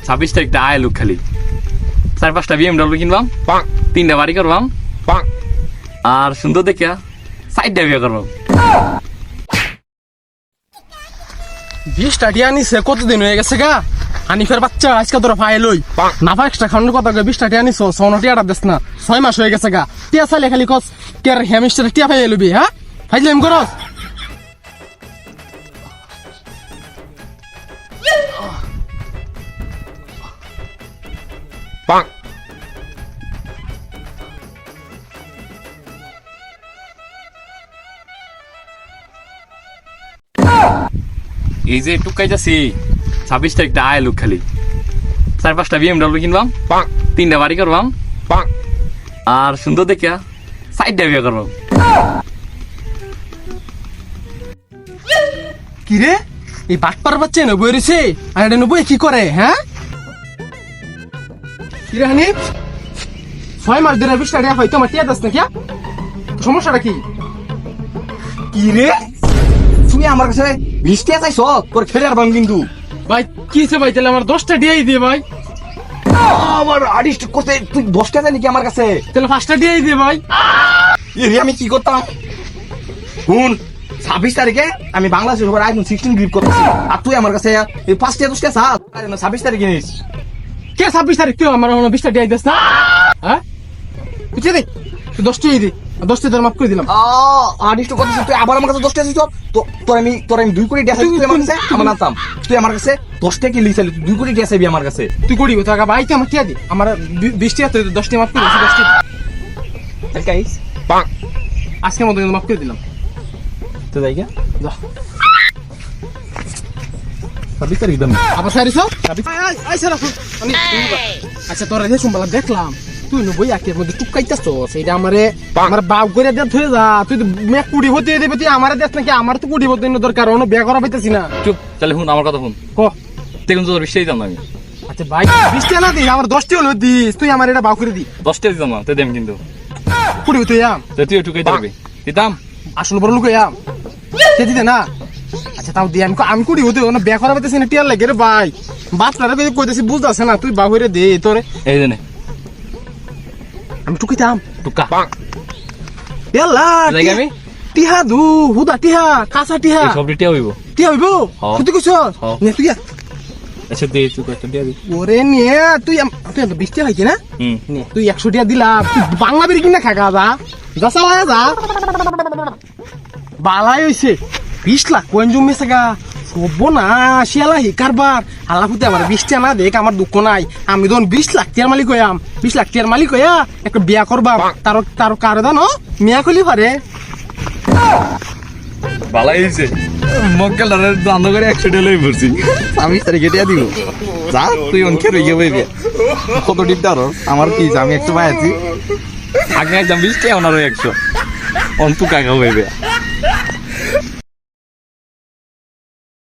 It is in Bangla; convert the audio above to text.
ছাব্বিশ তারিখটা আয় লোক খালি 4-5টা BMW কিনবাম, 3টা বাড়ি করবাম, আর সুন্দর দেখিয়া 4টা বিয়ে করবাম। 20টা টিয়া নিছে, কতদিন হয়ে গেছে গা? হানিফের বাচ্চা আজকে তোরা ফাইল লই নাফা এক্সট্রা খাওয়ানোর কথা 20টা টিয়া নিছ, 6 টিয়াটা দেস না, 6 মাস হয়ে গেছে গা। টিয়া চাইলে খালি কস টিয়ার হেমিস্টার টিয়া ফাইল লবি, হ্যাঁ ফাইজলাম করস। এই যে টুকাই যাচ্ছি 26 তারিখটা আয় লোক খালি 4-5টা BMW কিনবাম, 3টা বাড়ি করবাম, আর সুন্দর দেখিয়া 4টা বিয়ে করবাম। কি রে এই বাটপার বাচ্চা নবই রয়েছে, আর এটা নবই কি করে? হ্যাঁ কি রে হানিফ, 6 মাস ধরে 20টা টিয়া হয়তো আমার টিয়া দেস না, কিয়া সমস্যাটা কি? কি রে তুই আমার কাছে 20টা চাইছ, তোর ফেরে আর কিন্তু ভাই কি হয়েছে ভাই? তাহলে আমার 10টা টিয়াই দিয়ে ভাই। আমার আডিস্ট করতে তুই 10টা চাইলি কি আমার কাছে? তাহলে 5টা টিয়াই দিয়ে ভাই। আমি কি করতাম শুন, 26 তারিখে আমি বাংলাদেশের উপর আইফোন 16 গ্রিপ করতেছি, আর তুই আমার কাছে এই 5টা 10টা চাল 26 তারিখে নিস। কে 26 তারিখ তুই আমার 20টা টিয়াই দিস না? হ্যাঁ বুঝে দে, তুই 10টাই দে, 10টা তোর মাফ করে দিলাম। আডিস্ট করতেছিস তুই আবার আমার কাছে 10টা চাইছ, তোর আমি 2 কোটি টাকা তুই আমার কাছে আমার নাতাম, তুই আমার কাছে 10টা কি লিখালি, 2 কোটি টাকা চাইবি আমার কাছে। তুই করিব তো আগে ভাইকে আমার টিয়া দি, আমার 20টা তুই 10টা মাফ করে দিস, 10টা গাইস আজকের মতো কিন্তু মাফ করে দিলাম। তো যাই গা যা 26 তারিখ দাম আবার সারিস আচ্ছা তোরা যে শুনবালা দেখলাম তুই বই আকের মধ্যে টুকাইতাছ, সেইটা আমারে আমার বাপ করে দেখ হয়ে যা, তুই তো মেয়ে কুড়ি হতে দেবে, তুই আমারে দেখ নাকি? আমার তো কুড়ি হতে দরকার, অন্য বিয়ে করা পাইতেছি না। চুপ, তাহলে শুন আমার কথা শুন, ক দেখুন তোর বিশ্বাস দিতাম না আমি। আচ্ছা ভাই 20টা না দিস, আমার 10টা হলো দিস, তুই আমার এটা বাউ করে দি। 10টা দিতাম না, তুই দেম কিন্তু কুড়ি হতে আম তুই টুকাই থাকবি দিতাম। আসল বড় লোক আম সে দিতে না। আচ্ছা তাও দি, আমি কুড়ি হতে না, বিয়ে করা পাইতেছি না, টিয়ার লাগে রে ভাই। বাচ্চারা কইতেছি বুঝতেছে না, তুই বাউ করে দে তোরে। এই জন্য আমি টুকিতাম টুকা এলা আমি টিহা দু হুদা টিহা কাঁচা টিহা সব রিটিয়া হইব। টিহা হইব তুই কইছ নে তুই আচ্ছা দে তুই কত দিয়া দি। ওরে নিয়ে তুই তুই 20টা হইছে না, নে তুই 100 টাকা দিলা, তুই বাংলা বেরি কিনা খাগা যা যা চালা যা বালাই হইছে 20 লাখ কোন জমি সাগা সব না শিয়ালা হি কারবার আল্লাহ ফুতে আমার 20টা না দেখ, আমার দুঃখ নাই। আমি যখন 20 লাখ টাকার মালিক হইয়াম, 20 লাখ টাকার মালিক হইয়া একটা বিয়া করবা, তার তার কার দানো মিয়া কলি পারে ভালাই হইছে, মক্কেলের দান করে 100 টাকা লই পড়ছি। 26 তারিখে দিয়া দিব যা, তুই অনকে রইয়া বইবি কত ডিপটার আমার কি আমি একটু পাইছি আগে একদম 20 টাকা ওনারও 100 অন টুকা খাওয়াইবে।